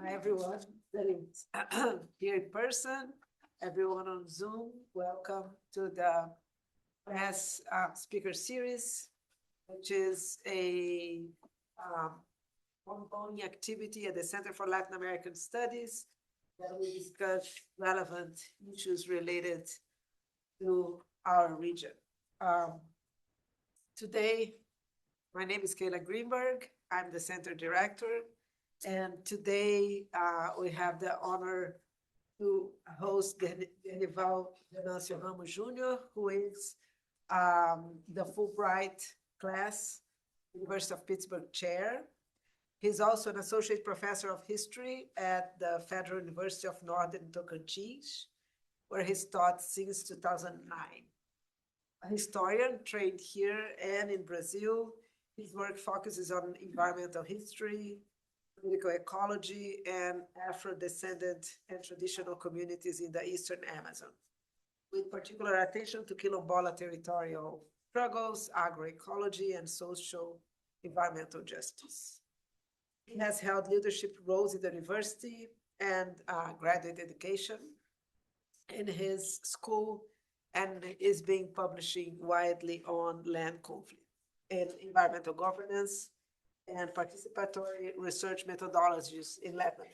Hi, everyone that is here in person, everyone on Zoom. Welcome to the CLAS speaker series, which is a ongoing activity at the Center for Latin American Studies that we discuss relevant issues related to our region. Today, my name is Kayla Greenberg. I'm the center director. And today we have the honor to host Dernival Ramos Jr., who is the Fulbright CLAS, University of Pittsburgh chair. He's also an associate professor of history at the Federal University of Northern Tocantins, where he's taught since 2009. A historian trained here and in Brazil. His work focuses on environmental history, political ecology, and Afro-descendant and traditional communities in the Eastern Amazon, with particular attention to Quilombola territorial struggles, agroecology, and social environmental justice. He has held leadership roles in the university and graduate education in his school, and is being publishing widely on land conflict and environmental governance and participatory research methodologies in Latin.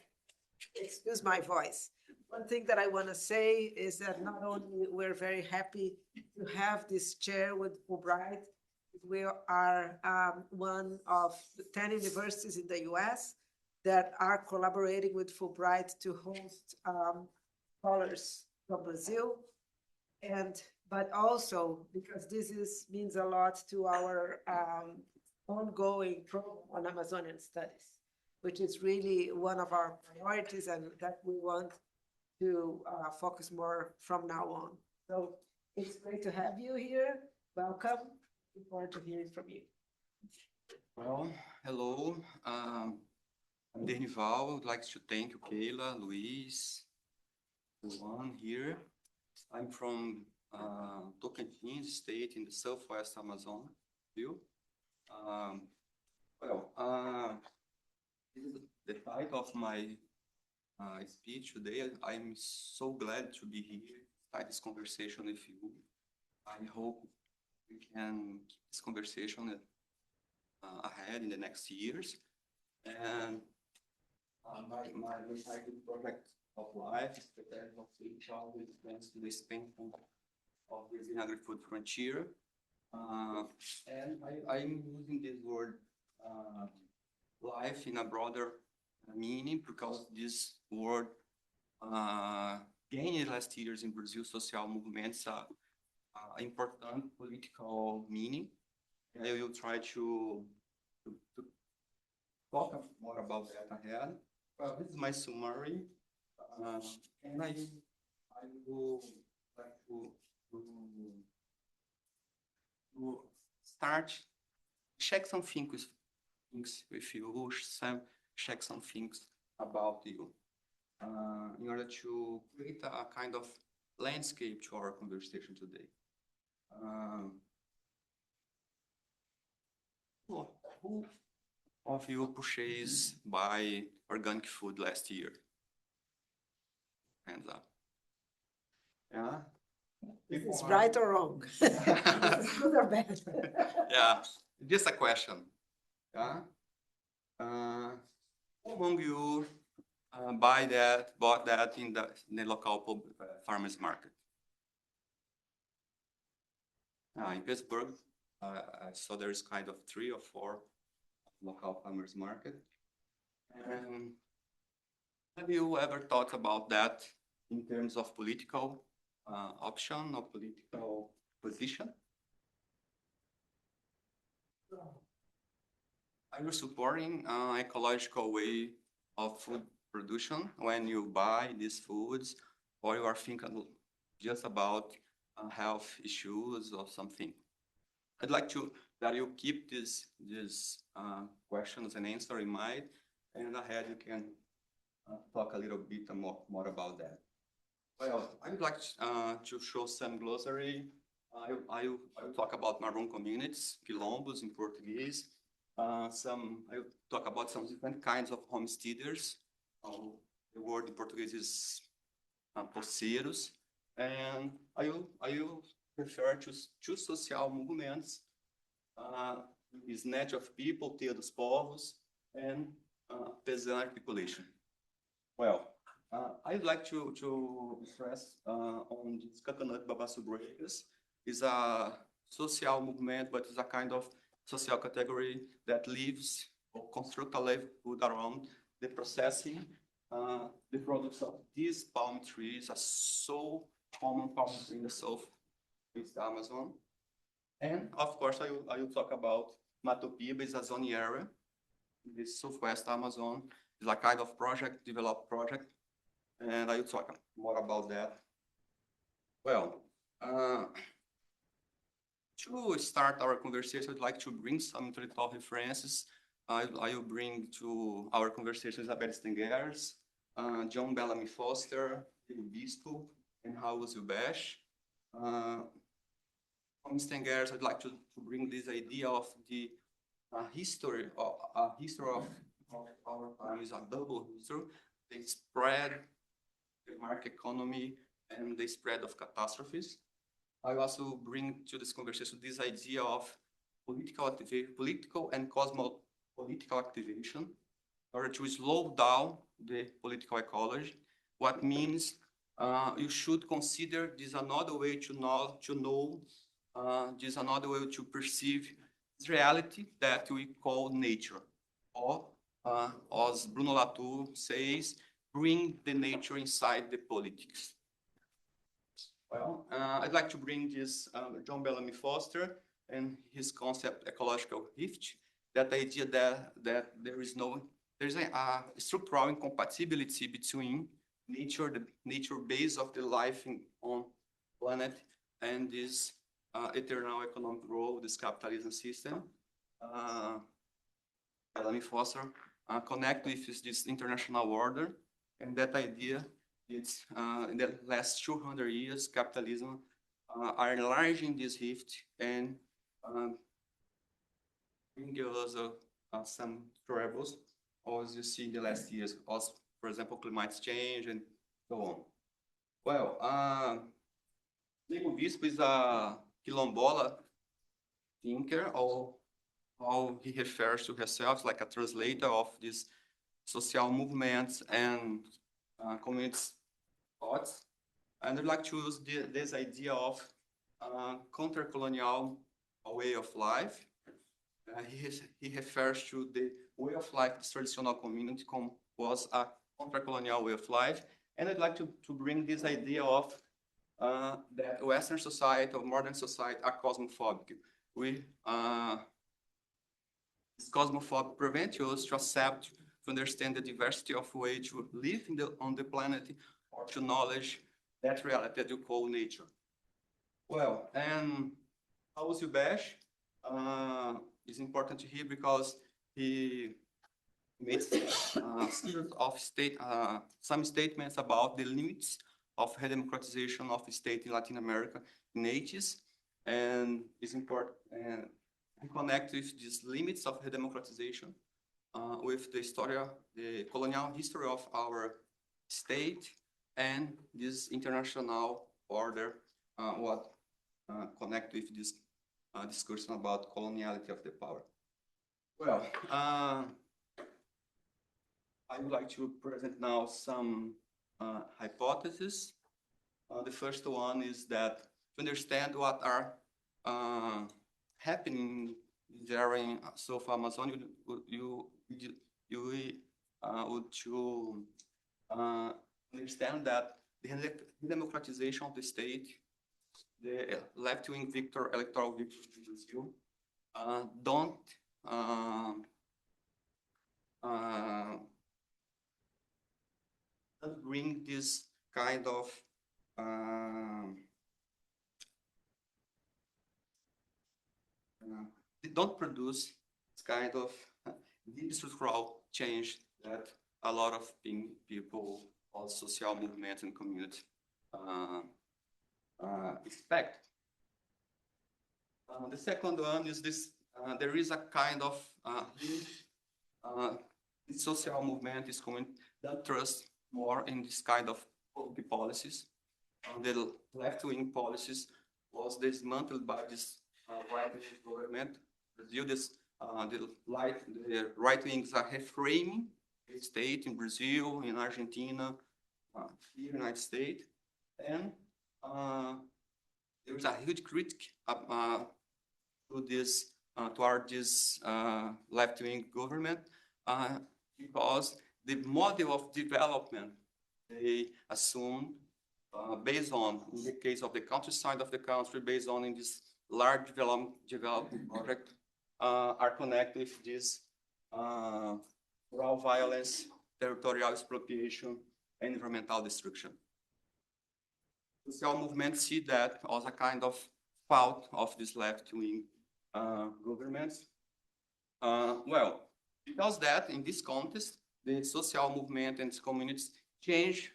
Excuse my voice. One thing that I want to say is that not only we're very happy to have this chair with Fulbright, we are one of the 10 universities in the US that are collaborating with Fulbright to host scholars from Brazil. But also because this means a lot to our ongoing program on Amazonian studies, which is really one of our priorities and that we want to focus more from now on. So it's great to have you here. Welcome. Looking forward to hearing from you. Well, hello. I'm Dernival. I'd like to thank you, Kayla, Luis, everyone here. I'm from Tocantins state in the southwest Amazon. This is the title of my speech today. I'm so glad to be here, start this conversation with you. I hope we can keep this conversation ahead in the next years. And my recycling project of life is prepared of how we advance to the expansion of the Brazilian agri-food frontier. And I'm using this word life in a broader meaning because this word gained in the last years in Brazil social movements important political meaning. I will try to talk more about that ahead. This is my summary, and I will like to start check some things with you, check some things about you, in order to create a kind of landscape to our conversation today. Who of you purchased buy organic food last year? Hands up. Yeah. Is it right or wrong? Is it good or bad? Yeah, just a question. Yeah. Who among you bought that in the local farmers market? In Pittsburgh, I saw there is kind of 3 or 4 local farmers market. And have you ever thought about that in terms of political option or political position? Are you supporting ecological way of food production when you buy these foods, or you are thinking just about health issues or something? I'd like that you keep these questions and answer in mind, and ahead you can talk a little bit more about that. Well, I'd like to show some glossary. I will talk about Maroon communities, quilombos in Portuguese. I will talk about some different kinds of homesteaders the word in Portuguese is poceiros, and I will refer to two social movements, Snatch of People, Tia dos Povos, and Peasant Articulation. Well, I'd like to stress on this Coconut Babaçu Breakers. Is a social movement, but it's a kind of social category that lives or construct a livelihood around the processing, the products of these palm trees are so common palm trees in the southeast Amazon. And of course, I will talk about Mato Piba is a zoning area in the southwest Amazon. It's a kind of project, developed project, and I will talk more about that. Well, to start our conversation, I'd like to bring some intellectual references. I will bring to our conversation Isabel Stengers, John Bellamy Foster, Bispo, and Raul Zilbesh. From Stengers, I'd like to bring this idea of the history of our time is a double history. They spread the market economy and the spread of catastrophes. I also bring to this conversation this idea of political and cosmopolitical activation in order to slow down the political ecology. What means you should consider this another way to know, this another way to perceive this reality that we call nature, or as Bruno Latour says, bring the nature inside the politics. Well, I'd like to bring this John Bellamy Foster and his concept ecological rift, that idea that there is a structural incompatibility between nature, the nature base of the life on planet, and this eternal economic growth, this capitalism system. Bellamy Foster connect with this international order, and that idea. It's in the last 200 years, capitalism are enlarging this rift and bringing us some troubles, as you see in the last years, as, for example, climate change and so on. Well, Nego Bispo is a quilombola thinker, or how he refers to himself, like a translator of these social movements and communities thoughts. And I'd like to use this idea of counter-colonial way of life. He refers to the way of life this traditional community was a counter-colonial way of life. And I'd like to bring this idea of that Western society or modern society are cosmophobic. This cosmophobic prevents us to accept, to understand the diversity of ways to live on the planet, or to knowledge that reality that you call nature. Well, and Raul Zilbesh is important to hear because he made some statements about the limits of redemocratization of the state in Latin America in the 80s, and is important and connect with these limits of redemocratization with the colonial history of our state and this international order, what connect with this discussion about coloniality of the power. Well, I would like to present now some hypotheses. The first one is that to understand what are happening there in South Amazon, you would to understand that the democratization of the state, the left-wing electoral victory in Brazil, don't bring this kind of they don't produce this kind of deep structural change that a lot of people or social movements and communities expect. The second one is this, there is a kind of this social movement, this that trust more in this kind of public policies. The left-wing policies was dismantled by this right-wing government. Brazil, the right wings are reframing the state in Brazil, in Argentina, here in the United States, and there is a huge critic to this toward this left-wing government because the model of development they assume based on, in the case of the countryside of the country, based on in this large development project, are connected with this rural violence, territorial expropriation, and environmental destruction. Social movements see that as a kind of fault of this left-wing governments. Well, because that in this context, the social movement and communities change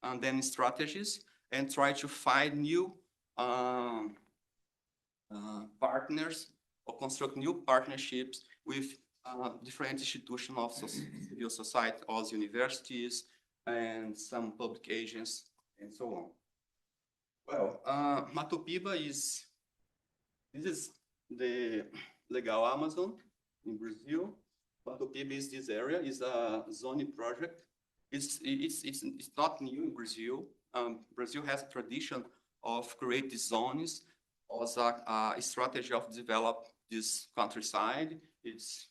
and then strategies and try to find new partners or construct new partnerships with different institutions of civil society, as universities and some public agents and so on. Well, Matopiba this is the legal Amazon in Brazil. Matopiba is this area, is a zoning project. It's not new in Brazil. Brazil has a tradition of creating zones as a strategy of develop this countryside. It's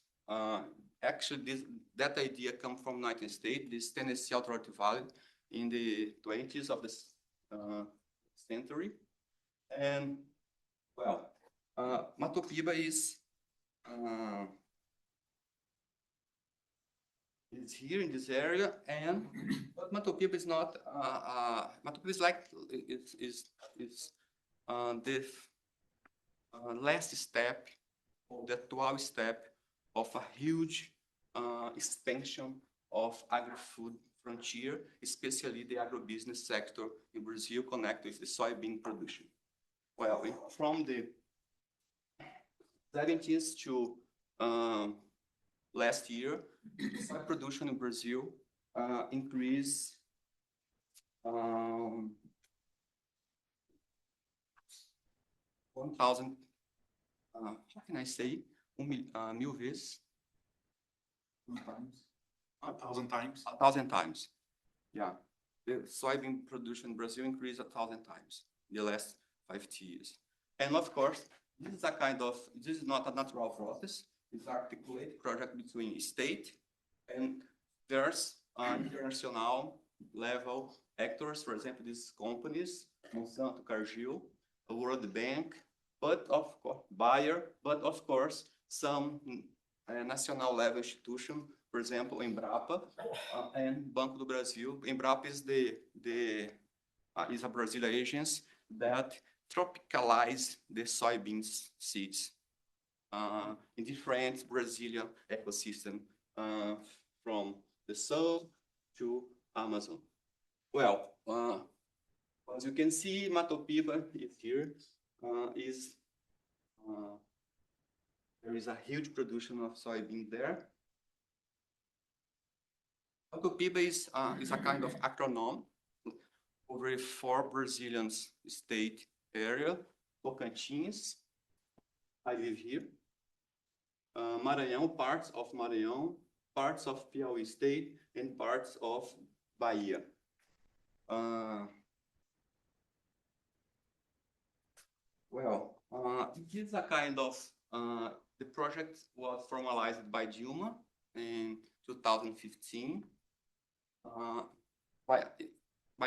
actually that idea comes from United States, this Tennessee Authority Valley in the 20s of the century. And well, Matopiba is here in this area, and but Matopiba is not. Matopiba is like it's the last step, or the 12th step of a huge expansion of agri-food frontier, especially the agribusiness sector in Brazil connected with the soybean production. Well, from the 70s to last year, soy production in Brazil increased 1,000, how can I say, mil vezes? 1,000 times. 1,000 times. Yeah. The soybean production in Brazil increased 1,000 times in the last 50 years. And of course, this is not a natural process. It's an articulated project between state and there's international level actors, for example, these companies, Monsanto, Cargill, the World Bank, but of course, Bayer, but of course, some national level institution, for example, Embrapa and Banco do Brasil. Embrapa is is a Brazilian agency that tropicalize the soybeans seeds in different Brazilian ecosystem from the sun to Amazon. Well, as you can see, Matopiba is here. There is a huge production of soybean there. Matopiba is a kind of acronym over 4 Brazilian state area: Tocantins, I live here, Maranhão, parts of Maranhão, parts of Piauí state, and parts of Bahia. Well, it is a kind of, the project was formalized by Dilma in 2015. By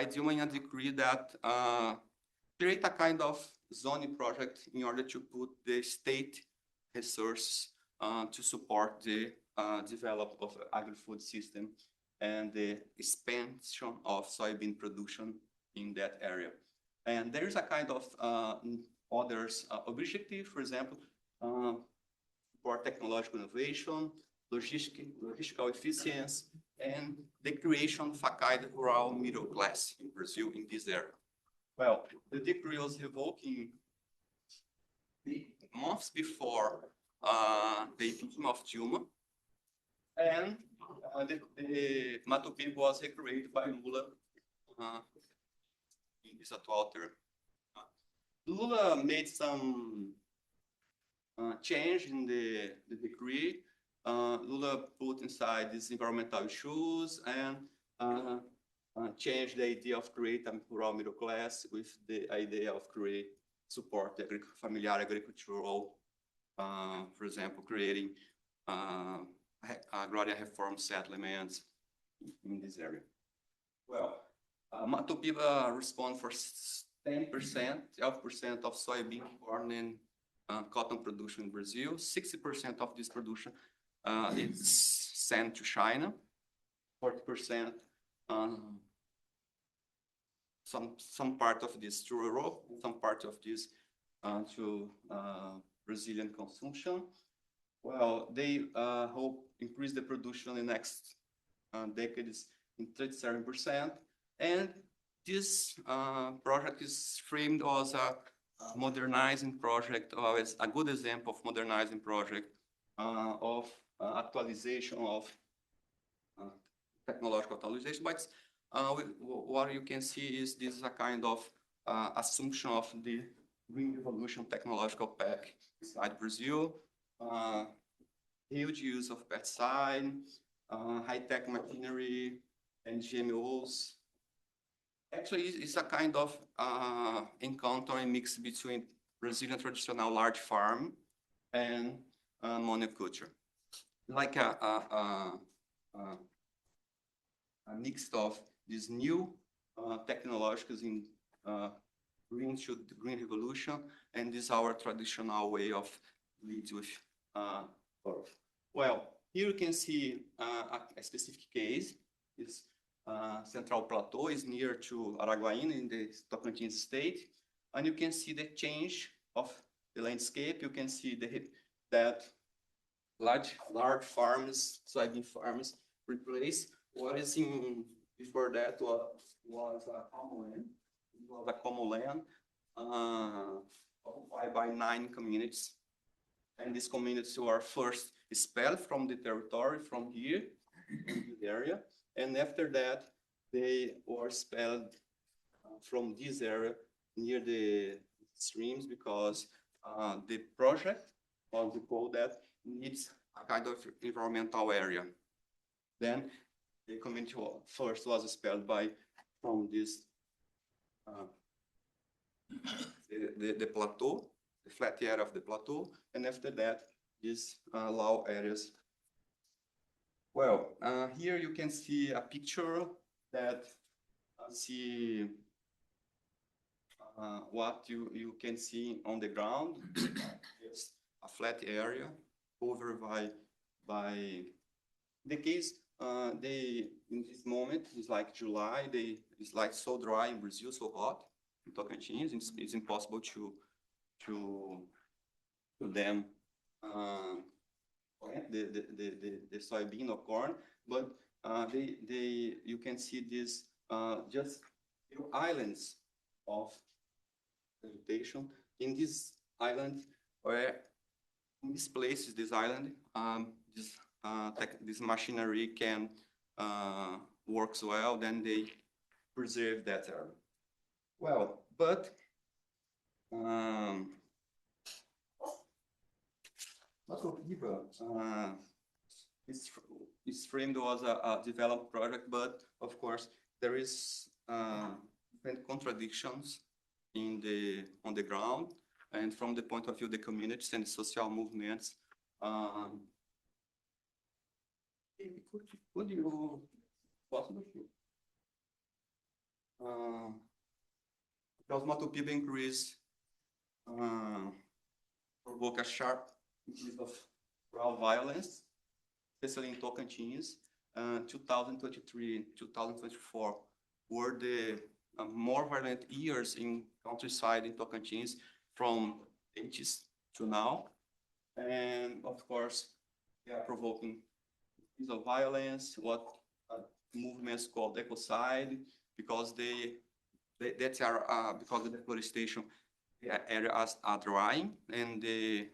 Dilma in a decree that create a kind of zoning project in order to put the state resources to support the development of agri-food system and the expansion of soybean production in that area. And there is a kind of others objective, for example, for technological innovation, logistical efficiency, and the creation of a kind of rural middle class in Brazil in this area. Well, the decree was revoked months before the impeachment of Dilma. And the Mato Piba was recreated by Lula in his atual term. Lula made some change in the decree. Lula put inside these environmental issues and changed the idea of create a rural middle class with the idea of create support the familiar agricultural, for example, creating agrarian reform settlements in this area. Well, Mato Piba responds for 10%, 12% of soybean, corn, and cotton production in Brazil. 60% of this production is sent to China. 40%, some part of this to Europe, some part of this to Brazilian consumption. Well, they hope increase the production in the next decades in 37%. And this project is framed as a modernizing project, or as a good example of modernizing project of actualization of technological actualization. But what you can see is this is a kind of assumption of the Green Revolution technological pack inside Brazil. Huge use of pesticide, high-tech machinery, and GMOs. Actually, it's a kind of encountering mix between Brazilian traditional large farm and monoculture. Like a mix of these new technologies in green revolution, and this is our traditional way of lead with earth. Well, here you can see a specific case. It's Central Plateau is near to Araguaína in the Tocantins state, and you can see the change of the landscape. You can see that large farms, soybean farms, replace what is in before that was a common land. It was a common land occupied by 9 communities, and these communities were first expelled from the territory from here in the area. And after that, they were expelled from this area near the streams because the project, or we call that, needs a kind of environmental area. Then the community first was expelled from this the plateau, the flat area of the plateau, and after that, these low areas. Well, here you can see a picture that see what you can see on the ground. It's a flat area covered by the case. In this moment, it's like July. It's like so dry in Brazil, so hot in Tocantins. It's impossible to them plant the soybean or corn, but you can see this just few islands of vegetation in this island, where in this place, this island, this machinery can works well, then they preserve that area. Well, but Mato Piba is framed as a developed project, but of course there is different contradictions on the ground, and from the point of view of the communities and social movements. Could you possibly? Because Mato Piba increase provoke a sharp increase of rural violence, especially in Tocantins. 2023 and 2024 were the more violent years in countryside in Tocantins from 80s to now. And of course, they are provoking piece of violence, what movements called ecocide, because because of the deforestation, the areas are drying, and the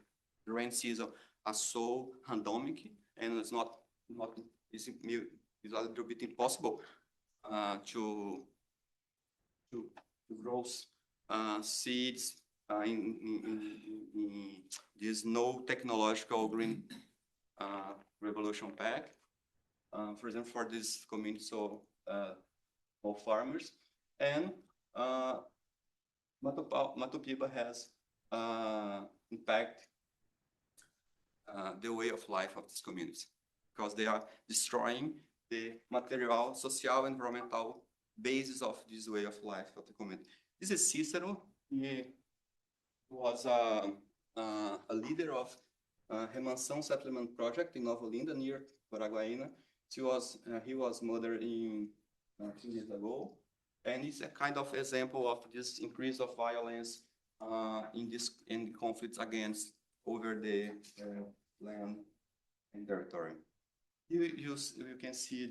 rain season are so randomic, and it's not not is a little bit impossible to grow seeds in this no technological green revolution pack. For example, for this community of farmers, and Matopiba has impact the way of life of these communities because they are destroying the material, social, environmental basis of this way of life of the community. This is Cicero. He was a leader of Remansão Settlement Project in Nova Olinda, near Paraguaína. He was murdered 2 years ago, and it's a kind of example of this increase of violence in conflicts against over the land and territory. You can see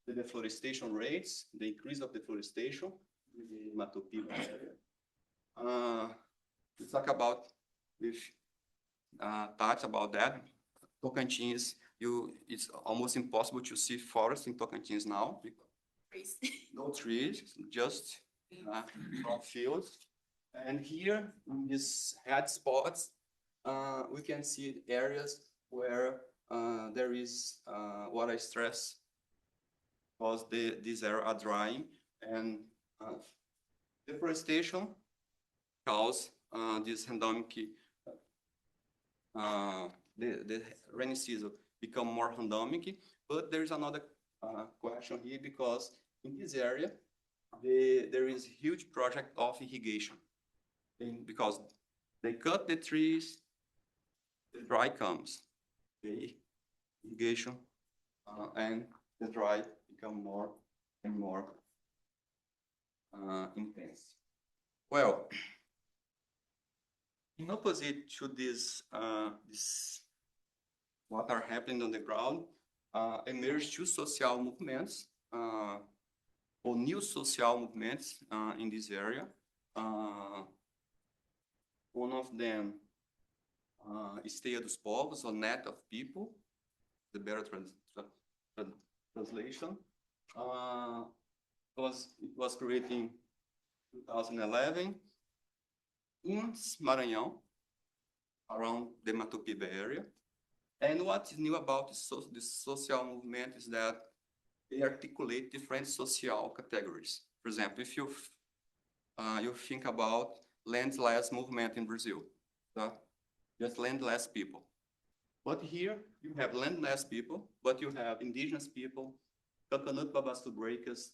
the deforestation rates, the increase of deforestation in the Matopiba area. We talk about with touch about that. Tocantins, it's almost impossible to see forests in Tocantins now. Trees. No trees, just fields. And here, in these head spots, we can see areas where there is water stress because these areas are drying, and deforestation cause this endemic, the rainy season become more endemic. But there is another question here, because in this area, there is a huge project of irrigation. Because they cut the trees, the dry comes, the irrigation, and the dry become more and more intense. Well, in opposite to this what are happening on the ground, emerged two social movements, or new social movements in this area. One of them is Teia dos Povos, or Net of People, the better translation. It was created in 2011 in Maranhão, around the Matopiba area. And what is new about this social movement is that they articulate different social categories. For example, if you think about landless movement in Brazil, just landless people. But here you have landless people, but you have indigenous people, coconut babaçu breakers,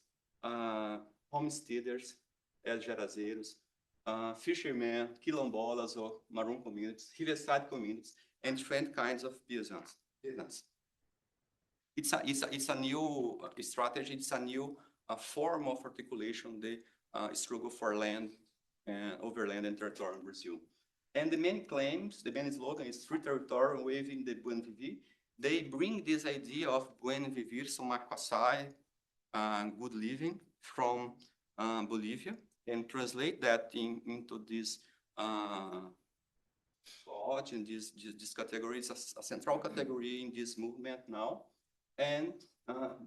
homesteaders, gerazeiros, fishermen, quilombolas or maroon communities, riverside communities, and different kinds of peasants. It's a new strategy. It's a new form of articulation. The struggle for land and overland and territory in Brazil. And the main claims, the main slogan is free territory, waving the buen viver. They bring this idea of buen viver, somaquasai, good living from Bolivia, and translate that into this thought in this category. It's a central category in this movement now. And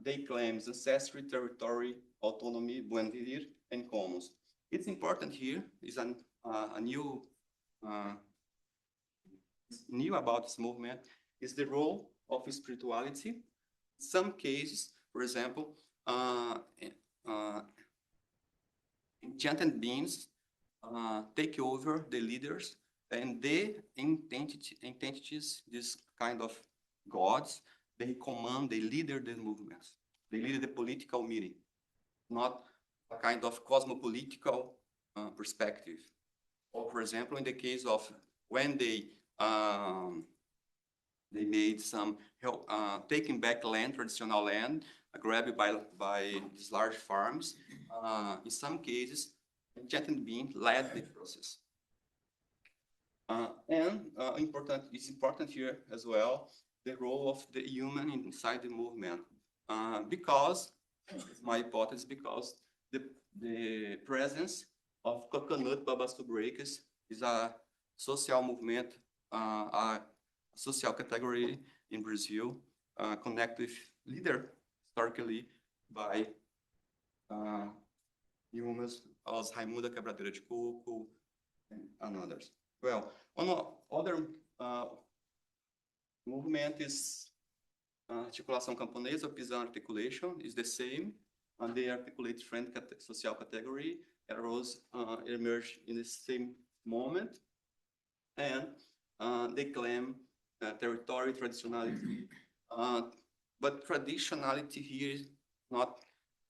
they claim ancestry, territory, autonomy, buen viver, and commons. It's important here is a new about this movement is the role of spirituality. In some cases, for example, enchanted beings take over the leaders, and the entities, this kind of gods, they command, they lead the movements, they lead the political meeting, not a kind of cosmopolitical perspective. Or, for example, in the case of when they made some help taking back land, traditional land, grabbed by these large farms. In some cases, enchanted being led the process. It's important here as well the role of the human inside the movement, because my hypothesis, because the presence of coconut babaçu breakers is a social movement, a social category in Brazil, connect with leader historically by humans as Raimunda Quebradeira de Coco and others. Well, other movement is articulação camponesa, Pisan articulation is the same, and they articulate friend social category arose emerged in the same moment, and they claim territory, traditionality, but traditionality here is not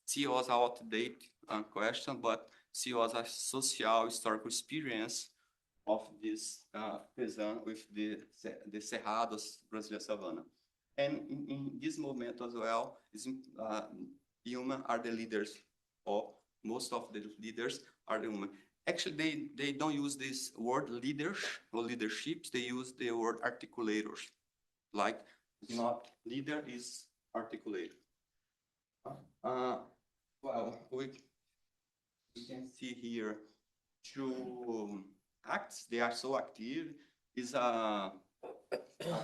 see as an outdated question, but see as a social historical experience of this peasant with the Cerrados Brazilian savanna. And in this movement as well, human are the leaders, or most of the leaders are the women. Actually, they don't use this word leaders or leaderships, they use the word articulators. Like, not leader is articulator. Well, we can see here two acts, they are so active, is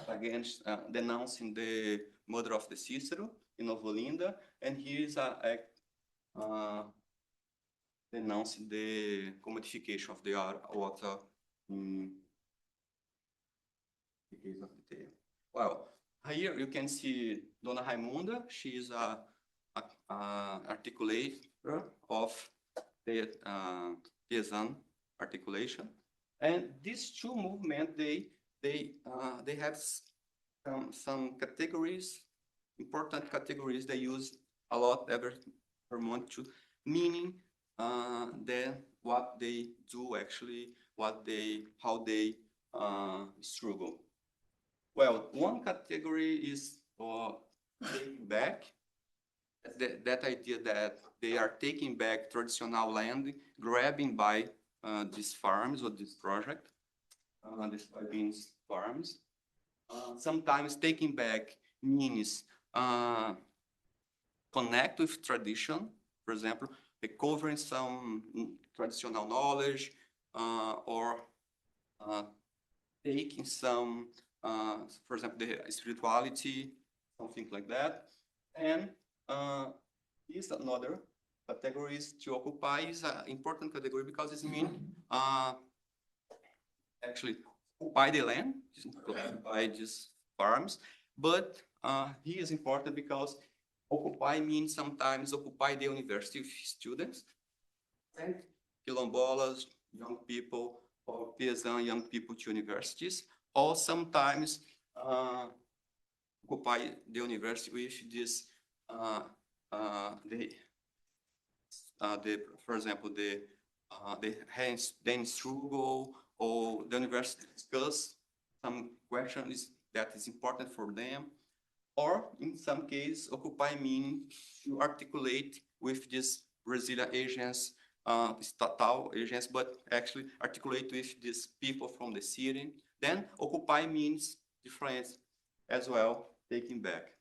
against denouncing the murder of the Cicero in Nova Olinda, and here is a act denouncing the commodification of the water in the case of the tail. Well, here you can see Dona Raimunda. She is a articulator of the peasant articulation, and these two movements they have some categories, important categories they use a lot every month to, meaning what they do actually, how they struggle. Well, one category is taking back, that idea that they are taking back traditional land, grabbing by these farms or this project, these soybeans farms. Sometimes taking back means connect with tradition, for example, recovering some traditional knowledge, or taking some, for example, the spirituality, something like that. And is another category is to occupy is an important category because it means actually occupy the land, occupy these farms. But here is important because occupy means sometimes occupy the university students, and quilombolas, young people, or peasant young people to universities, or sometimes occupy the university with this, for example, the struggle, or the university discuss some questions that is important for them, or in some cases, occupy meaning to articulate with these Brazilian agents, estatal agents, but actually articulate with these people from the city. Then occupy means different as well, taking back.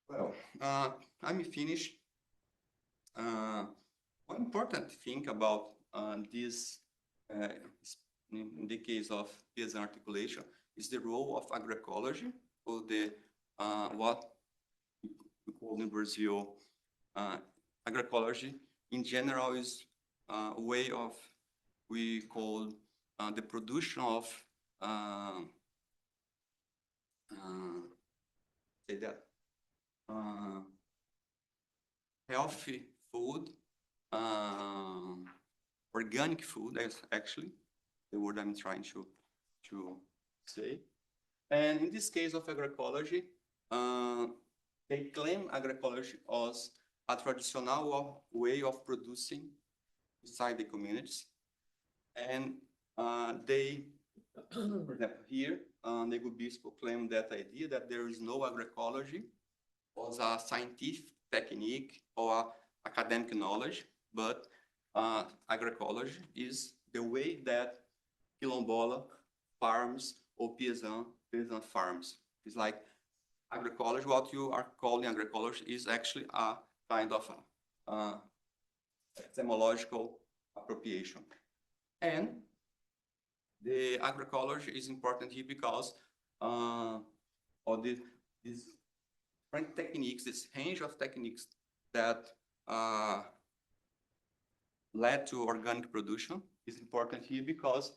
Well, I'm finished. One important thing about this, in the case of peasant articulation, is the role of agroecology, or the what we call in Brazil agroecology. In general, is a way of we call the production of say that healthy food, organic food is actually the word I'm trying to say. And in this case of agroecology, they claim agroecology as a traditional way of producing inside the communities. And they, for example, here, Nego Bispo claim that idea that there is no agroecology as a scientific technique or academic knowledge, but agroecology is the way that quilombola farms or peasant farms. It's like agroecology, what you are calling agroecology is actually a kind of etymological appropriation. And the agroecology is important here because, or about these different techniques, this range of techniques that led to organic production is important here because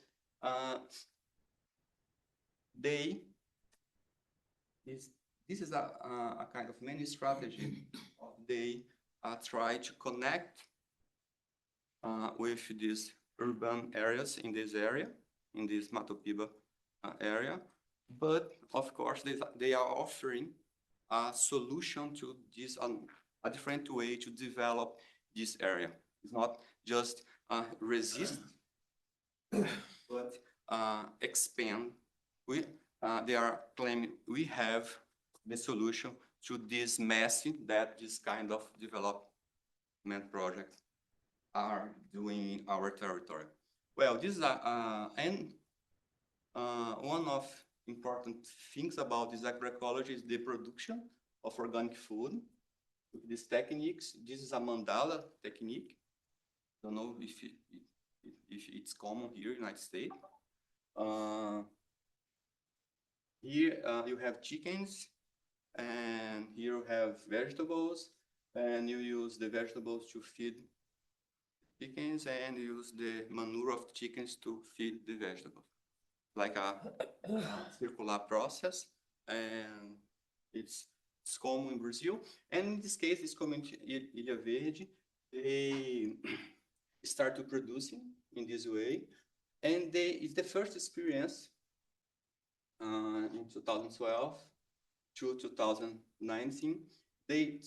they is this is a kind of many strategy of they try to connect with these urban areas in this area, in this Mato Piba area. But of course, they are offering a solution to this, a different way to develop this area. It's not just resist, but expand. They are claiming we have the solution to this mess that this kind of development projects are doing in our territory. Well, this is one of important things about this agroecology is the production of organic food with these techniques. This is a mandala technique. Don't know if it's common here in the United States. Here you have chickens, and here you have vegetables, and you use the vegetables to feed chickens, and you use the manure of chickens to feed the vegetables. Like a circular process, and it's common in Brazil. And in this case, this community, Ilha Verde, they start to producing in this way, and it's the first experience in 2012 to 2019. They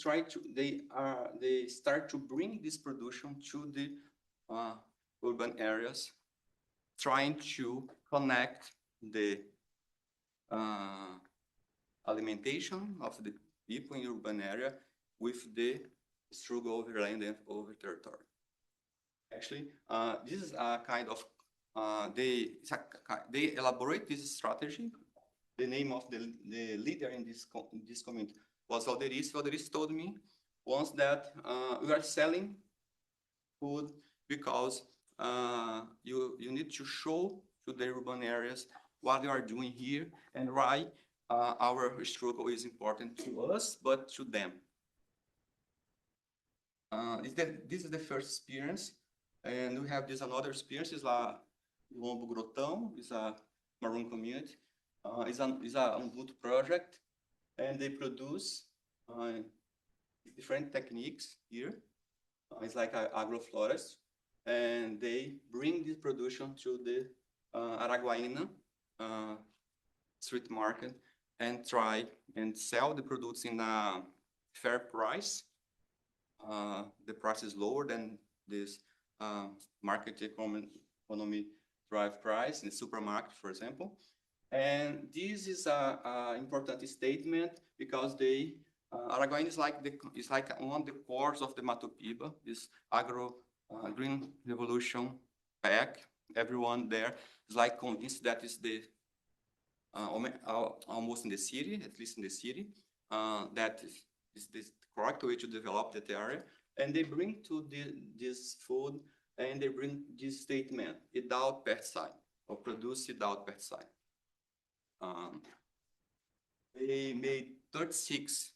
start to bring this production to the urban areas, trying to connect the alimentation of the people in urban area with the struggle over land and over territory. Actually, this is a kind of they elaborate this strategy. The name of the leader in this community was Valderice. Valderice told me once that we are selling food because you need to show to the urban areas what you are doing here and why our struggle is important to us, but to them. This is the first experience, and we have this another experience is Lombo Grotão, is a Maroon community. Is a Ubuntu project, and they produce different techniques here. It's like an agroflorist, and they bring this production to the Araguaína street market and try and sell the products in a fair price. The price is lower than this market economy drive price in the supermarket, for example. And this is an important statement because Araguaína is like one of the cores of the Mato Piba, this green revolution pack. Everyone there is like convinced that is the almost in the city, at least in the city, that is the correct way to develop that area. And they bring to this food, and they bring this statement without pesticide, or produce without pesticide. They made 36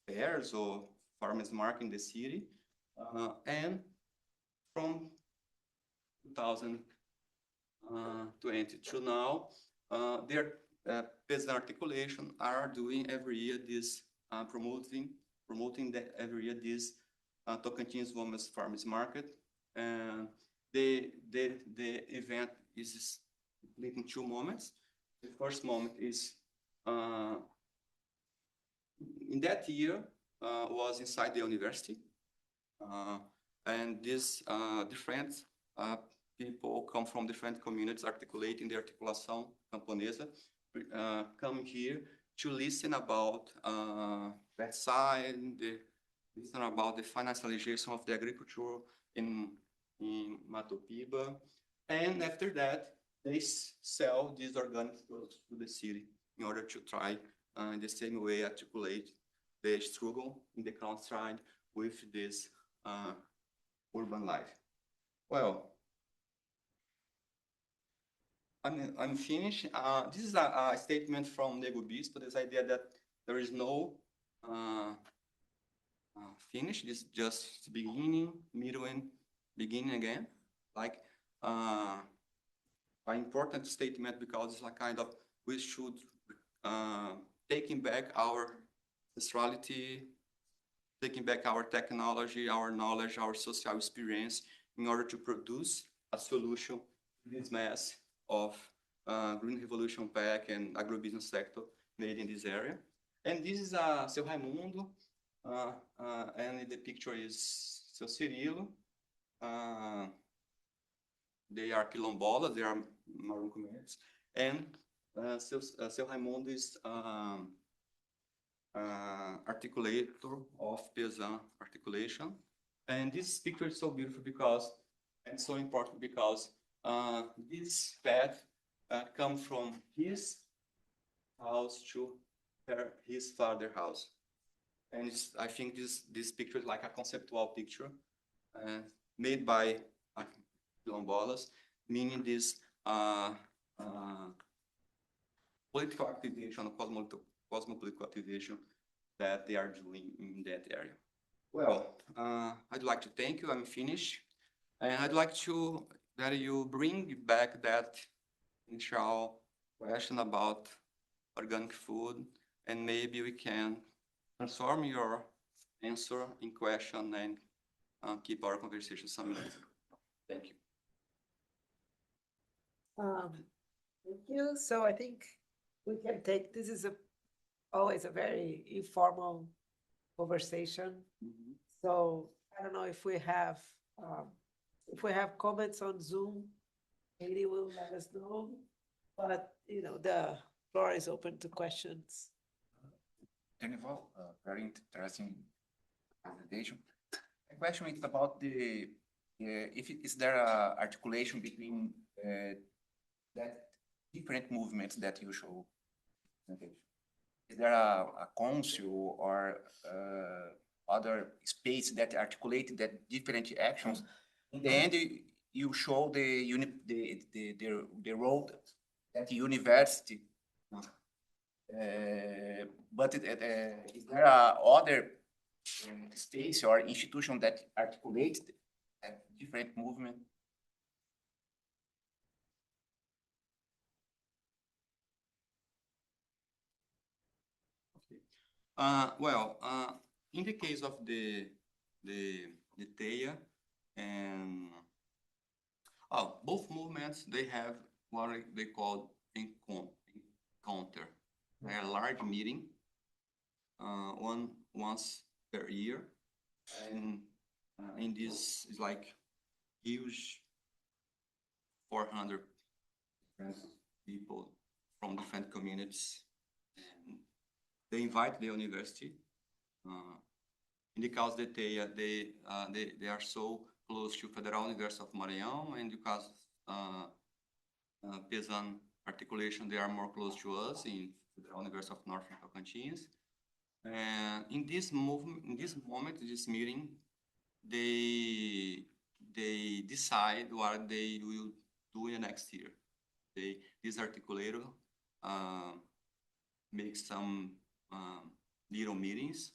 fairs or farmers market in the city, and from 2020 to now, their peasant articulation are doing every year this promoting every year this Tocantins Women's Farmers Market, and the event is split in two moments. The first moment is in that year was inside the university, and these different people come from different communities articulating the articulação camponesa, come here to listen about pesticide, listen about the financialization of the agriculture in Mato Piba, and after that they sell these organic products to the city in order to try in the same way articulate the struggle in the countryside with this urban life. Well, I'm finished. This is a statement from Nego Bispo. This idea that there is no finish. This just beginning, middle, and beginning again. Like an important statement because it's like kind of we should taking back our ancestrality, taking back our technology, our knowledge, our social experience in order to produce a solution to this mess of green revolution pack and agribusiness sector made in this area. And this is Seu Raimundo, and the picture is Seu Cirilo. They are quilombolas, they are Maroon communities, and Seu Raimundo is articulator of Pesan articulation. And this picture is so beautiful because, and so important because this path comes from his house to his father's house. And I think this picture is like a conceptual picture made by quilombolas, meaning this political activation, cosmopolitical activation that they are doing in that area. Well, I'd like to thank you. I'm finished. And I'd like to that you bring back that initial question about organic food, and maybe we can transform your answer in question and keep our conversation some minutes. Thank you. Thank you. So I think we can take, this is always a very informal conversation. Mm-hmm. So I don't know if we have comments on Zoom, Katie will let us know. But, the floor is open to questions. Dernival, very interesting presentation. My question is about is there a articulation between that different movements that you show? Is there a council or other space that articulate that different actions? In the end, you show the role that the university. But is there other space or institution that articulate a different movement? In the case of the TEIA and both movements, they have what they call encounter. A large meeting once per year, and in this is like huge 400 people from different communities. And they invite the university. In the case of the TEIA, they are so close to Federal University of Maranhão, and because Pesan articulation, they are more close to us in the University of Northern Tocantins. And in this meeting, they decide what they will do in the next year. This articulator makes some little meetings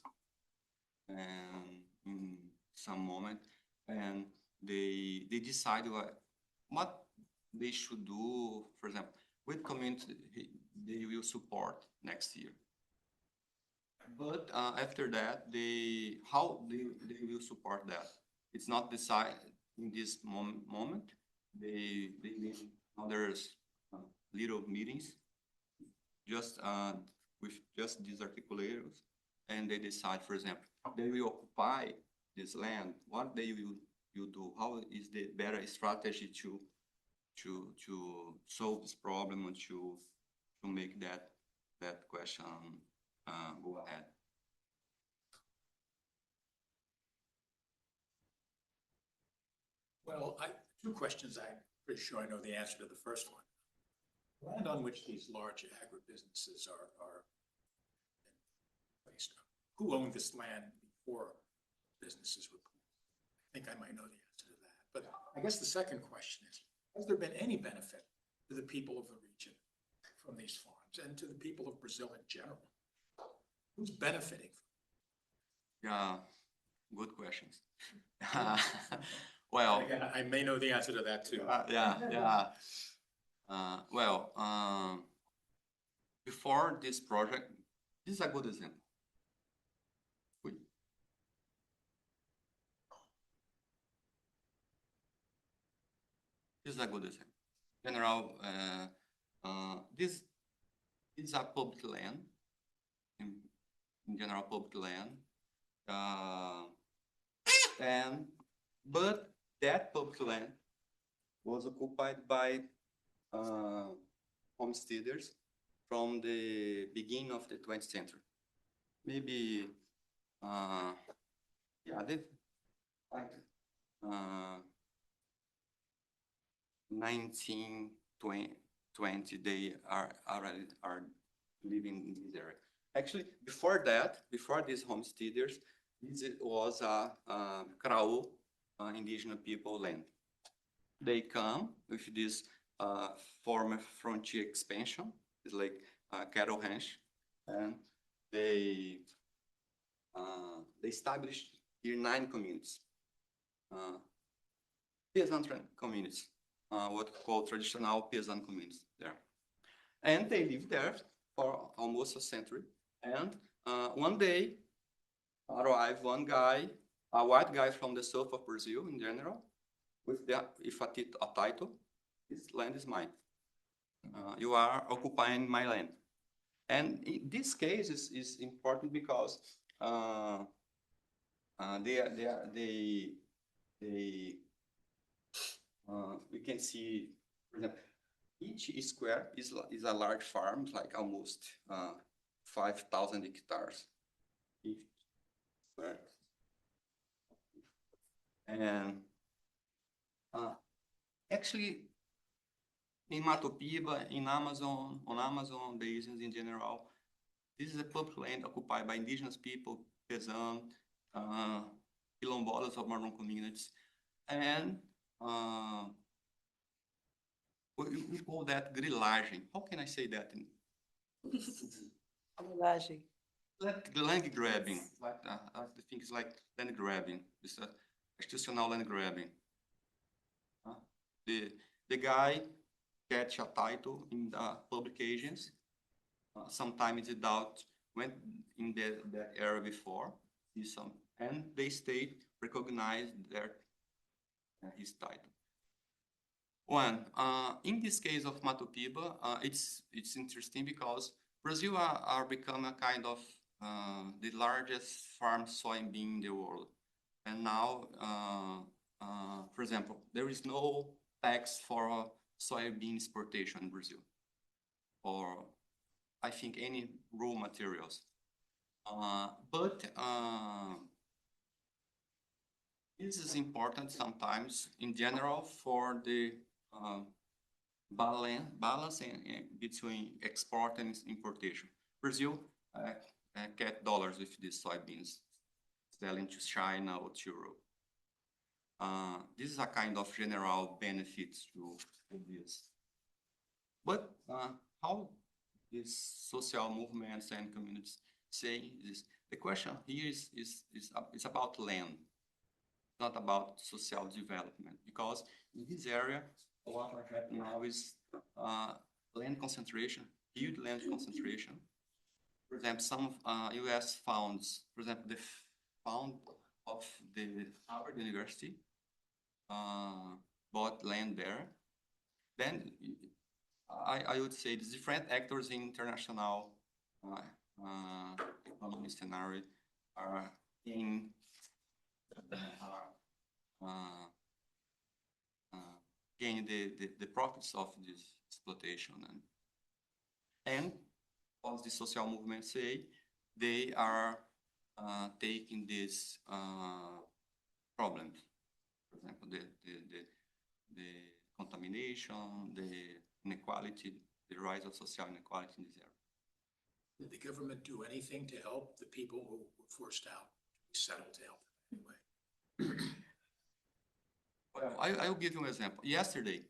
and in some moment, and they decide what they should do. For example, with community, they will support next year. But after that, how they will support that, it's not decided in this moment. They make others little meetings, just with just these articulators, and they decide. For example, they will occupy this land. What they will do? How is the better strategy to solve this problem and to make that question go ahead? Well, two questions. I'm pretty sure I know the answer to the first one. Land on which these large agribusinesses are placed. Who owned this land before businesses were placed? I think I might know the answer to that. But I guess the second question is, has there been any benefit to the people of the region from these farms and to the people of Brazil in general? Who's benefiting? Yeah, good questions. Well, Again, I may know the answer to that too. yeah. Well, before this project, this is a good example. This is a good example. General, this is a public land, in general public land, but that public land was occupied by homesteaders from the beginning of the 20th century. Maybe, yeah, they, like, 1920, they are already living in this area. Actually, before that, before these homesteaders, this was a Krau, indigenous people land. They come with this former frontier expansion. It's like cattle ranch, and they established here 9 communities, peasant communities, what we call traditional peasant communities there, and they lived there for almost a century. And one day, arrived one guy, a white guy from the south of Brazil in general, with a title. This land is mine. You are occupying my land. And in this case is important because we can see, for example, each square is a large farm, like almost 5,000 hectares. Each square. And actually, in Mato Piba, on Amazon basins in general, this is a public land occupied by indigenous people, peasant, quilombolas of Mormon communities, and we call that grilagem. How can I say that? Grilagem. Land grabbing. Like I think it's like land grabbing. It's institutional land grabbing. The guy catch a title in the public agents. Sometimes without went in that area before, and the state recognized his title. In this case of Mato Piba, it's interesting because Brazil are become a kind of the largest farm soybean in the world, and now, for example, there is no tax for soybean exportation in Brazil, or I think any raw materials. But this is important sometimes in general for the balancing between export and importation. Brazil get dollars with these soybeans selling to China or to Europe. This is a kind of general benefit to this. But how these social movements and communities say this? The question here is about land, not about social development, because in this area, what are happening now is land concentration, huge land concentration. For example, some U.S. funds, for example, the fund of the Harvard University bought land there. Then I would say the different actors in international economic scenario are in gain the profits of this exploitation, and as the social movements say, they are taking this problems. For example, the contamination, the inequality, the rise of social inequality in this area. Did the government do anything to help the people who were forced out, settled to help them anyway? Well, I will give you an example. Yesterday,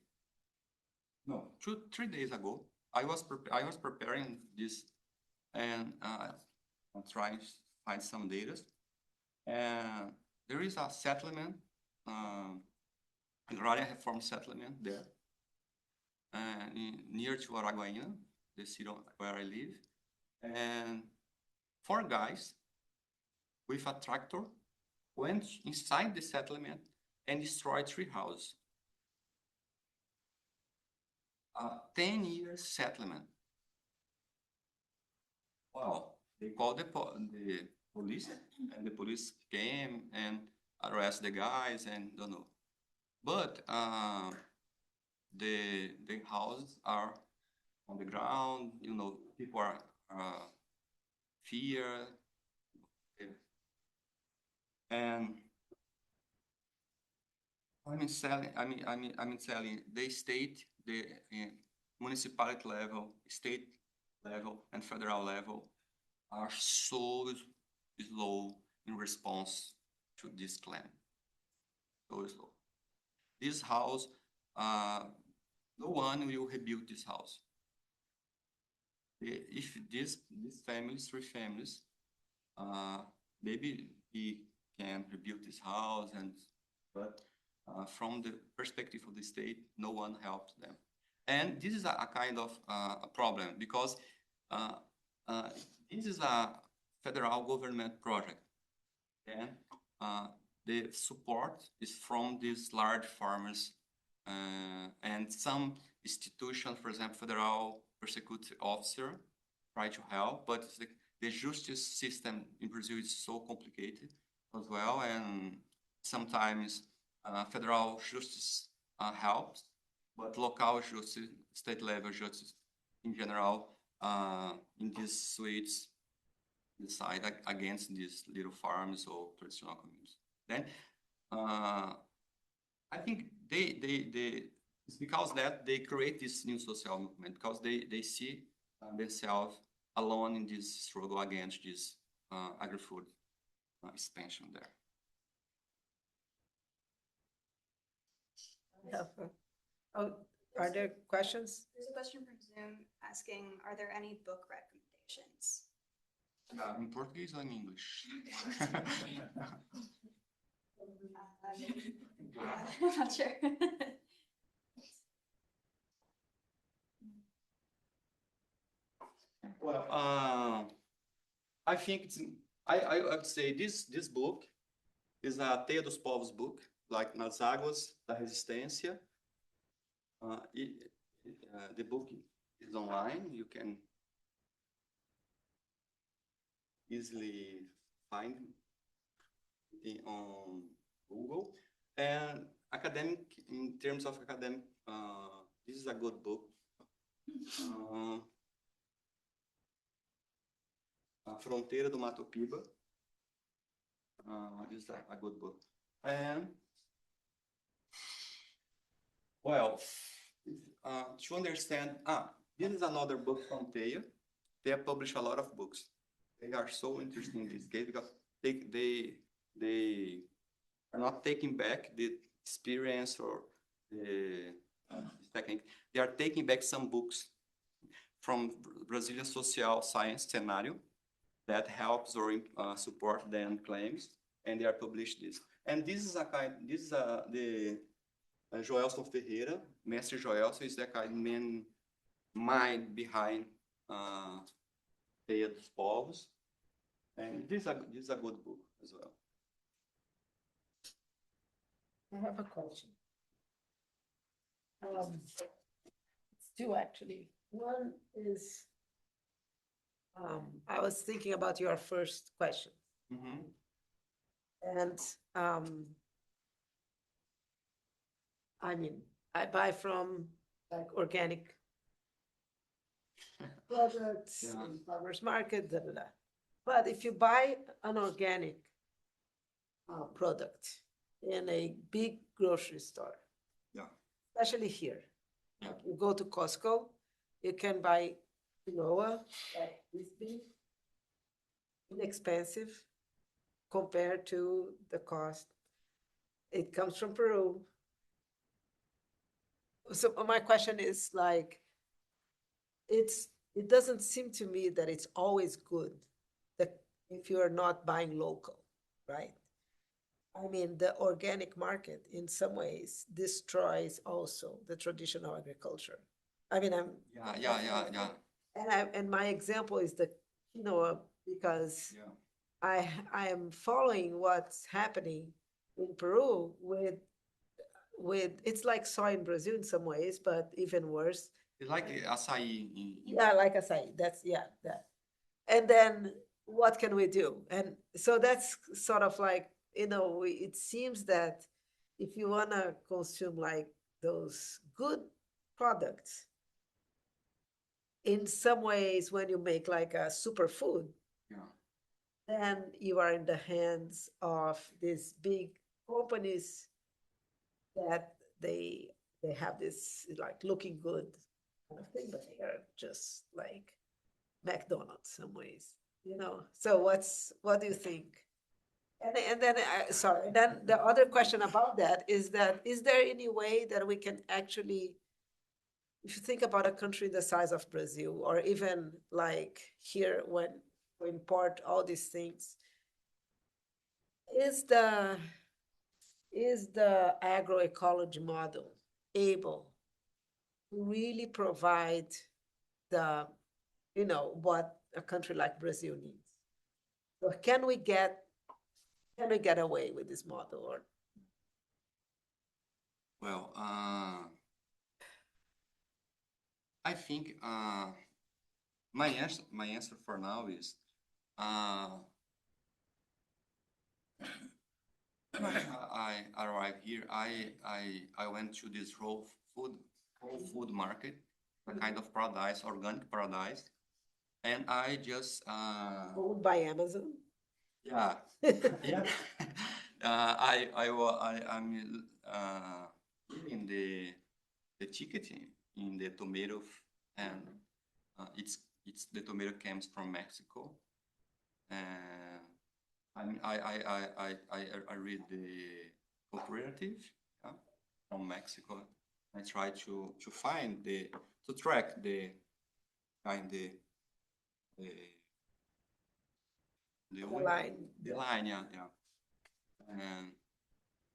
No, 3 days ago, I was preparing this and I'm trying to find some data. And there is a settlement, agrarian reform settlement there, near to Araguaína, the city where I live. And 4 guys with a tractor went inside the settlement and destroyed 3 houses. 10-year settlement. Wow, they called the police, and the police came and arrested the guys and don't know. But the houses are on the ground, you know, people are fear. And selling the state, the municipality level, state level, and federal level are so slow in response to this claim. So slow. This house, no one will rebuild this house. If these families, 3 families, maybe he can rebuild this house, but from the perspective of the state, no one helped them. And this is a kind of a problem because this is a federal government project, and the support is from these large farmers and some institutions, for example, federal prosecuting officer, try to help, but the justice system in Brazil is so complicated as well, and sometimes federal justice helps, but local justice, state level justice in general, in these suites, decide against these little farms or traditional communities. Then I think it's because that they create this new social movement, because they see themselves alone in this struggle against this agri-food expansion there. Are there questions? There's a question from Zoom asking, are there any book recommendations? In Portuguese or in English? I'm not sure. Well, I think I would say this book is a Teia dos Povos book, like Nas Águas da Resistência. The book is online. You can easily find it on Google. And academic, in terms of academic, this is a good book. A Fronteira do Mato Piba. This is a good book. And, well, to understand, this is another book from Teia. They have published a lot of books. They are so interesting in this case because they are not taking back the experience or the technique. They are taking back some books from Brazilian social science scenario that helps or support them claims, and they are published this. And this is the Joelson Ferreira, Mestre Joelson is the kind of main mind behind Teia dos Povos, and this is a good book as well. I have a question. It's 2 actually. One is, I was thinking about your first question. Mm-hmm. And I mean, I buy from like organic products in farmers market, da, da, da. But if you buy an organic product in a big grocery store, especially here, like you go to Costco, you can buy quinoa, like this big, inexpensive compared to the cost. It comes from Peru. So my question is like, it doesn't seem to me that it's always good that if you are not buying local, right? I mean, the organic market in some ways destroys also the traditional agriculture. I mean, Yeah. and my example is the quinoa because Yeah. I am following what's happening in Peru with it's like soy in Brazil in some ways, but even worse. It's like açaí Yeah, like acai. That's yeah, that. And then what can we do? And so that's sort of like, it seems that if you wanna consume like those good products, in some ways, when you make like a superfood, yeah. then you are in the hands of these big companies that they have this like looking good kind of thing, but they are just like McDonald's some ways, So what do you think? And then, sorry, then the other question about that, is there any way that we can actually, if you think about a country the size of Brazil, or even like here when we import all these things, is the agroecology model able to really provide the, what a country like Brazil needs? Or can we get away with this model? Or Well, I think my answer for now is when I arrived here, I went to this whole food market, a kind of paradise, organic paradise, and I just owned by Amazon? yeah. Yeah. I'm in the ticket in the tomato, and it's the tomato comes from Mexico, and I read the cooperative, yeah, from Mexico. I try to find to track find the The line. the line, yeah. And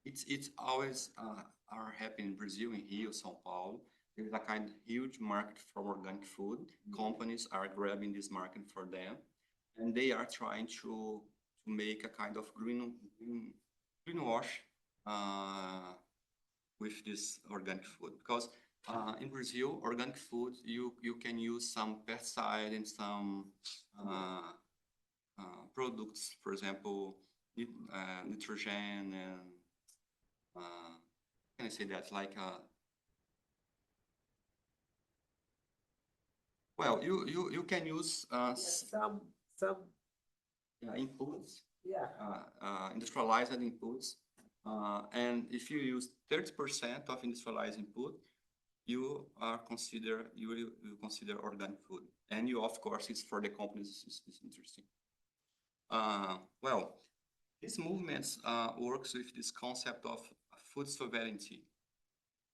it's always are happening in Brazil, in Rio, São Paulo. There's a kind of huge market for organic food. Companies are grabbing this market for them, and they are trying to make a kind of greenwash with this organic food, because in Brazil, organic food you can use some pesticide and some products, for example, nitrogen and can I say that, like well, you can use Some, inputs, yeah. industrialized inputs, and if you use 30% of industrialized input, you will consider organic food, and you, of course, it's for the companies, it's interesting. Well, these movements works with this concept of food sovereignty,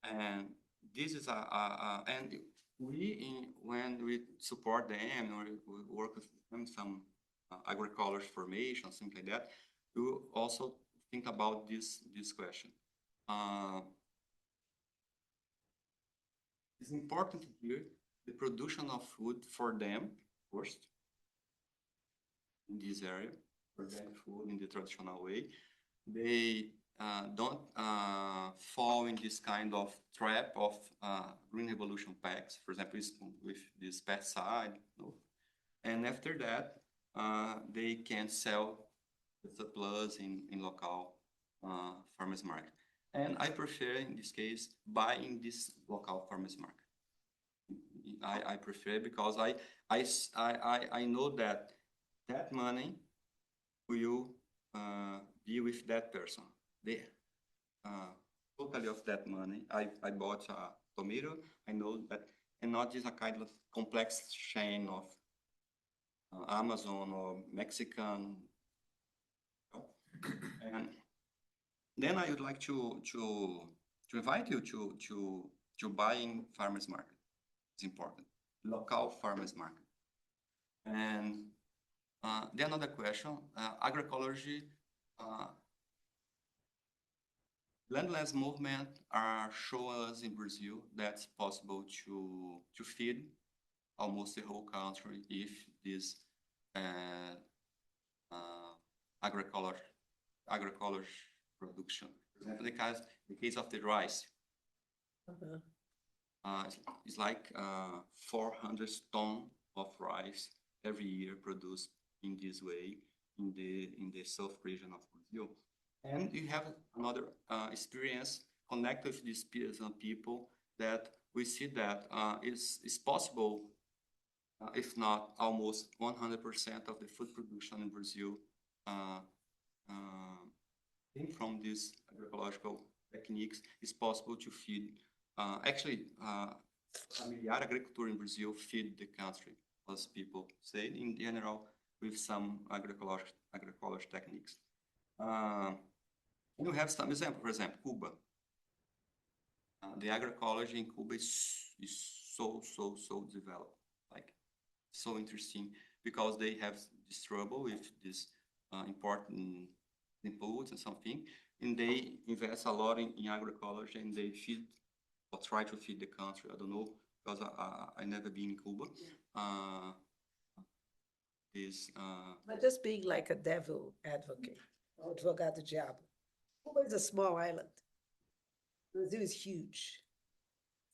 and this is and when we support them or we work with them, some agriculture formation, something like that, we will also think about this question. It's important here the production of food for them first in this area, organic food in the traditional way. They don't fall in this kind of trap of green revolution packs, for example, with this pesticide. No? And after that, they can sell the surplus in local farmers market. And I prefer, in this case, buying this local farmers market. I prefer because I know that money will be with that person. The totally of that money, I bought a tomato. I know that, and not just a kind of complex chain of Amazon or Mexican. And then I would like to invite you to to buy in farmers market. It's important. Local farmers market. And then another question, agroecology, landless movement are showing us in Brazil that's possible to feed almost the whole country if this agroecology production. For example, the case of the rice, it's like 400 tons of rice every year produced in this way in the south region of Brazil. And you have another experience connected with these peasant people that we see that it's possible, if not almost 100% of the food production in Brazil came from these agroecological techniques. It's possible to feed, familiar agriculture in Brazil feed the country, as people say in general, with some agroecological techniques. You have some example, for example, Cuba. The agroecology in Cuba is so developed, like so interesting, because they have this trouble with this important inputs and something, and they invest a lot in agroecology, and they feed or try to feed the country. I don't know, because I never been in Cuba. But just being like a devil advocate, or advogado diabo. Cuba is a small island. Brazil is huge.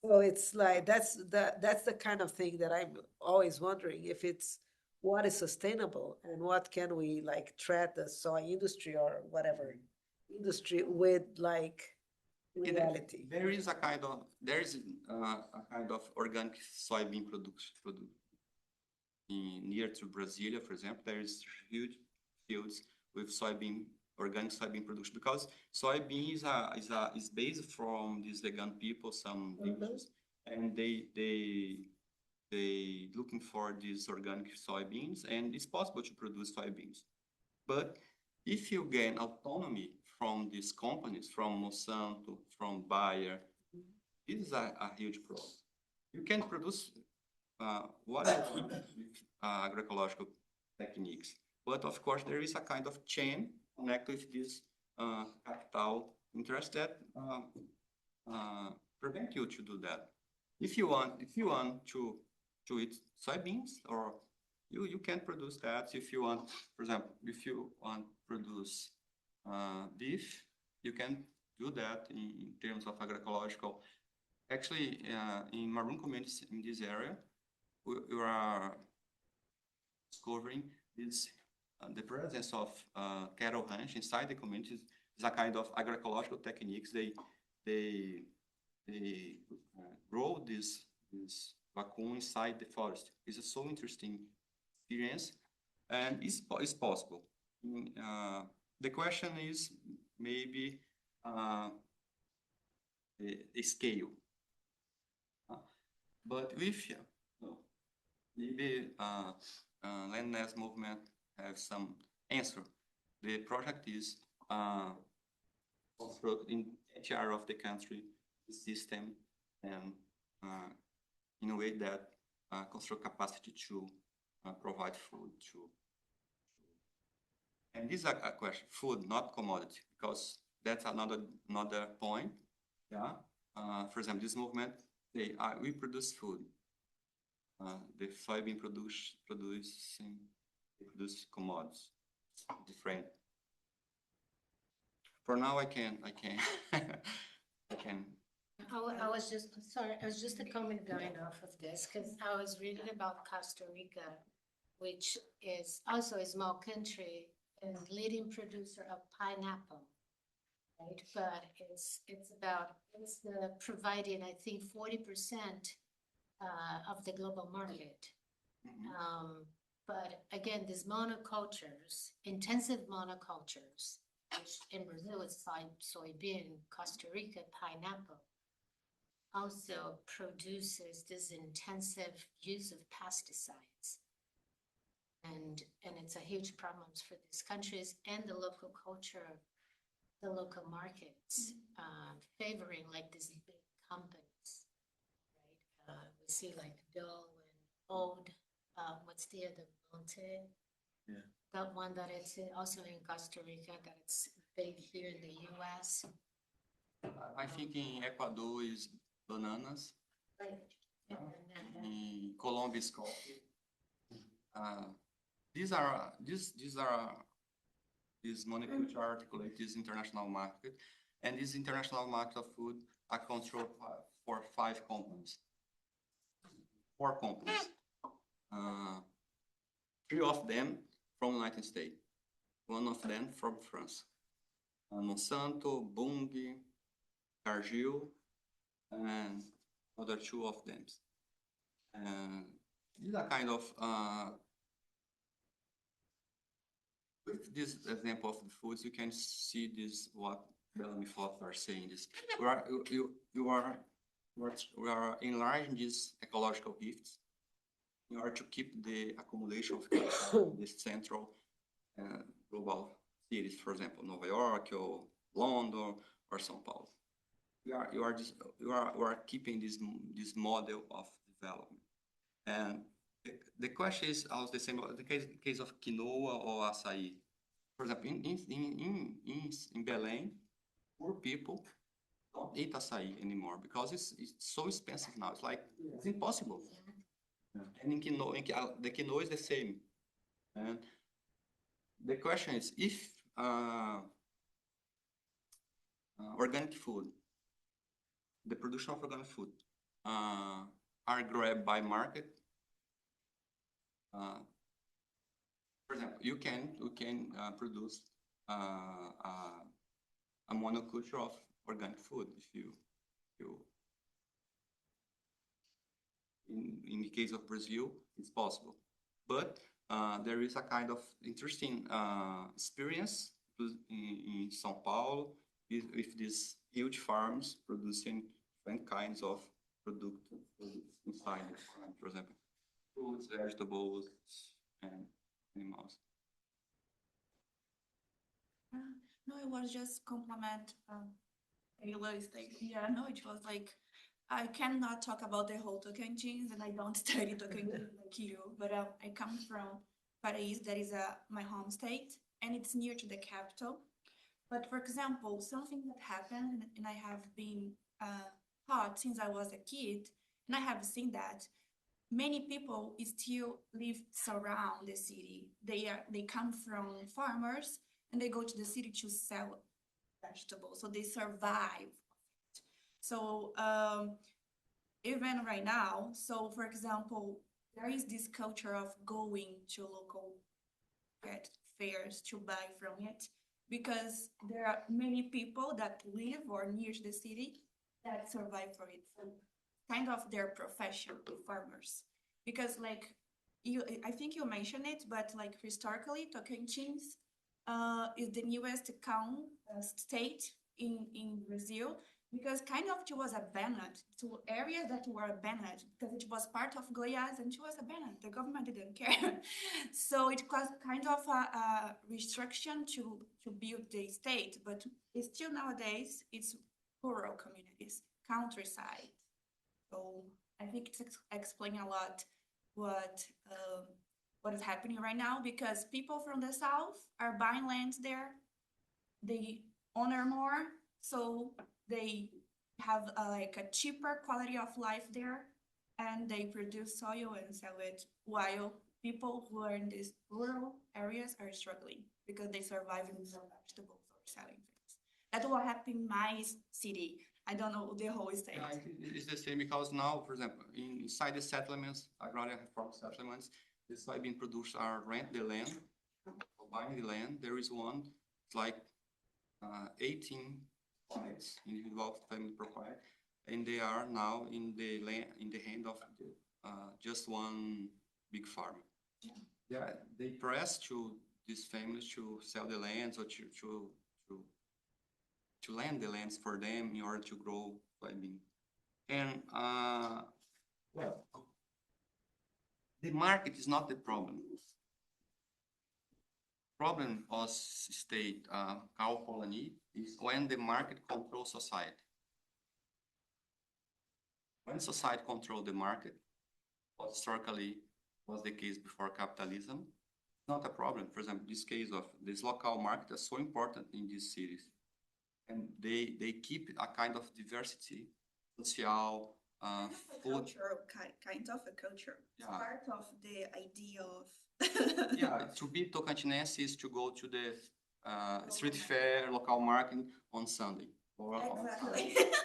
So it's like, that's the kind of thing that I'm always wondering if it's what is sustainable and what can we like thread the soy industry or whatever industry with like reality. There is a kind of organic soybean production near to Brasilia, for example. There is huge fields with organic soybean production, because soybean is based from these vegan people, some villages, and they looking for these organic soybeans, and it's possible to produce soybeans. But if you gain autonomy from these companies, from Monsanto, from Bayer, it is a huge problem. You can produce what you think with agroecological techniques, but of course there is a kind of chain connected with this capital interest that prevent you to do that. If you want to eat soybeans, or you can produce that. If you want, for example, if you want to produce beef, you can do that in terms of agroecological. Actually, in Maroon communities in this area, we are discovering this the presence of cattle ranch inside the communities is a kind of agroecological techniques. They grow this vacuum inside the forest. It's a so interesting experience, and it's possible. The question is maybe a scale, but with maybe landmass movement have some answer. The project is construct in each area of the country the system, and in a way that construct capacity to provide food to. And this is a question, food, not commodity, because that's another point. Yeah. For example, this movement, we produce food. The soybean produce commodities, different. For now, I can. I was just, sorry, I was just a comment going off of this, because I was reading about Costa Rica, which is also a small country and leading producer of pineapple, right? But it's providing, I think, 40% of the global market. But again, these monocultures, intensive monocultures, which in Brazil is soybean, Costa Rica, pineapple, also produces this intensive use of pesticides. And it's a huge problem for these countries and the local culture, the local markets, favoring like these big companies see like Dole and Old, what's the other mountain? Yeah. That one that it's also in Costa Rica, that it's big here in the US. I think in Ecuador is bananas. And then- In Colombia is coffee. These monoculture articulate this international market, and this international market of food are controlled for 5 companies. 4 companies. 3 of them from United States. 1 of them from France. Monsanto, Bunge, Cargill, and other 2 of them. These are kind of with this example of the foods, you can see this what Bellamy Fox are saying. This we are enlarging these ecological gifts in order to keep the accumulation of capital in the central global cities, for example, New York or London or São Paulo. We are keeping this model of development. And the question is also the same, the case of quinoa or açaí. For example, in Belém, poor people don't eat açaí anymore because it's so expensive now. It's like, it's impossible. And in quinoa, the quinoa is the same. And the question is, if organic food, the production of organic food are grabbed by market, for example, you can produce a monoculture of organic food if you in the case of Brazil, it's possible. But there is a kind of interesting experience in São Paulo with these huge farms producing different kinds of products inside the farm, for example, fruits, vegetables, and animals. No, it was just compliment Taylor's thing. Yeah, no, it was like I cannot talk about the whole Tocantins, and I don't study Tocantins like you, but I come from Paraíso, that is my home state, and it's near to the capital. But for example, something that happened, and I have been taught since I was a kid, and I have seen that many people still live surround the city. They come from farmers and they go to the city to sell vegetables, so they survive. So even right now, so for example, there is this culture of going to local fairs to buy from it, because there are many people that live or near to the city that survive for it. So kind of their profession, farmers. Because like I think you mentioned it, but like historically, Tocantins is the newest state in Brazil, because kind of it was abandoned to areas that were abandoned because it was part of Goiás and it was abandoned. The government didn't care. So it was kind of a restriction to build the state, but it's still nowadays it's rural communities, countryside. So I think it's explaining a lot what is happening right now, because people from the south are buying lands there. They honor more, so they have like a cheaper quality of life there, and they produce soil and sell it, while people who are in these rural areas are struggling because they survive and sell vegetables or selling things. That's what happened in my city. I don't know the whole state. Yeah, it's the same because now, for example, inside the settlements, agrarian farm settlements, the soybean producers are rent the land, or buying the land. There is one, it's like 18 wives, individual family property, and they are now in the land, in the hand of just one big farmer. Yeah, they press to these families to sell the lands or to lend the lands for them in order to grow soybean. And well, the market is not the problem. Problem of state colony is when the market controls society. When society controls the market, historically was the case before capitalism. Not a problem. For example, this case of this local market is so important in these cities. And they keep a kind of diversity, social, food. Cultural, kind of a culture. It's Yeah. part of the idea of. Yeah, to be Tocantinense is to go to the street fair, local market on Sunday. Or on Sunday. Exactly.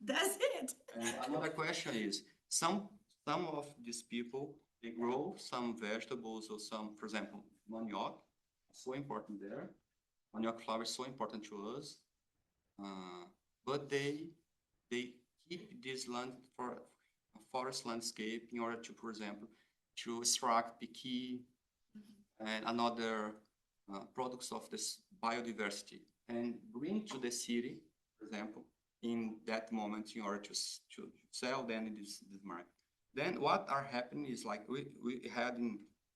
That's it. And another question is, some of these people, they grow some vegetables or some, for example, manioc, so important there. Manioc flour is so important to us. But they keep this land for a forest landscape in order to, for example, to extract piqui and another products of this biodiversity and bring to the city, for example, in that moment in order to sell them in this market. Then what are happening is like we had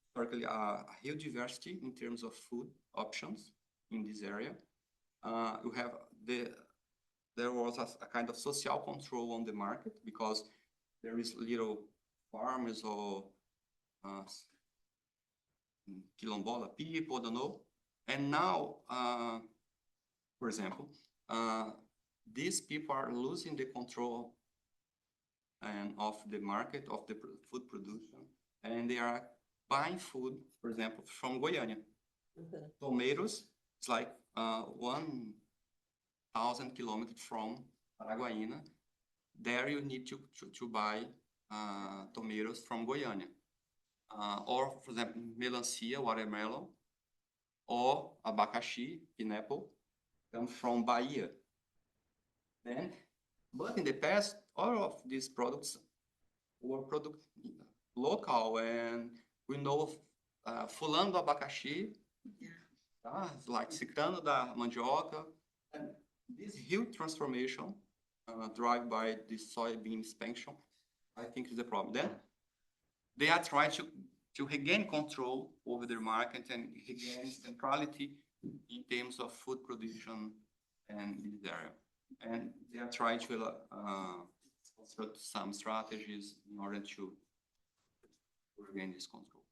historically a huge diversity in terms of food options in this area. You have there was a kind of social control on the market because there is little farmers or quilombola people, I don't know. And now, for example, these people are losing the control of the market, of the food production, and they are buying food, for example, from Goiânia. Tomatoes, it's like 1,000 kilometers from Araguaína. There you need to buy tomatoes from Goiânia. Or, for example, melancia, watermelon, or abacaxi, pineapple, come from Bahia. But in the past, all of these products were local, and we know fulano do abacaxi, like ciclano da mandioca. And this huge transformation driven by this soybean expansion, I think is the problem. Then they are trying to regain control over their market and regain centrality in terms of food production and in this area. And they are trying to construct some strategies in order to regain this control.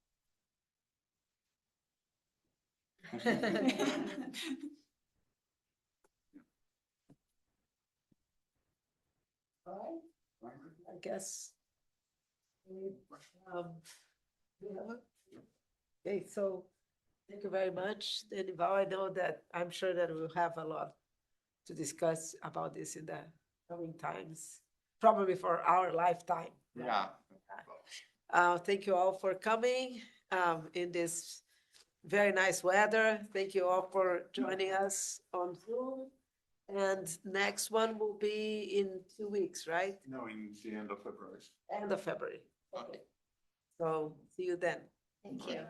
I guess. Yeah. Okay, so thank you very much, Dernival. I know that I'm sure that we'll have a lot to discuss about this in the coming times, probably for our lifetime. Yeah. Thank you all for coming in this very nice weather. Thank you all for joining us on Zoom. And next one will be in 2 weeks, right? No, in the end of February. End of February. Okay. So see you then. Thank you.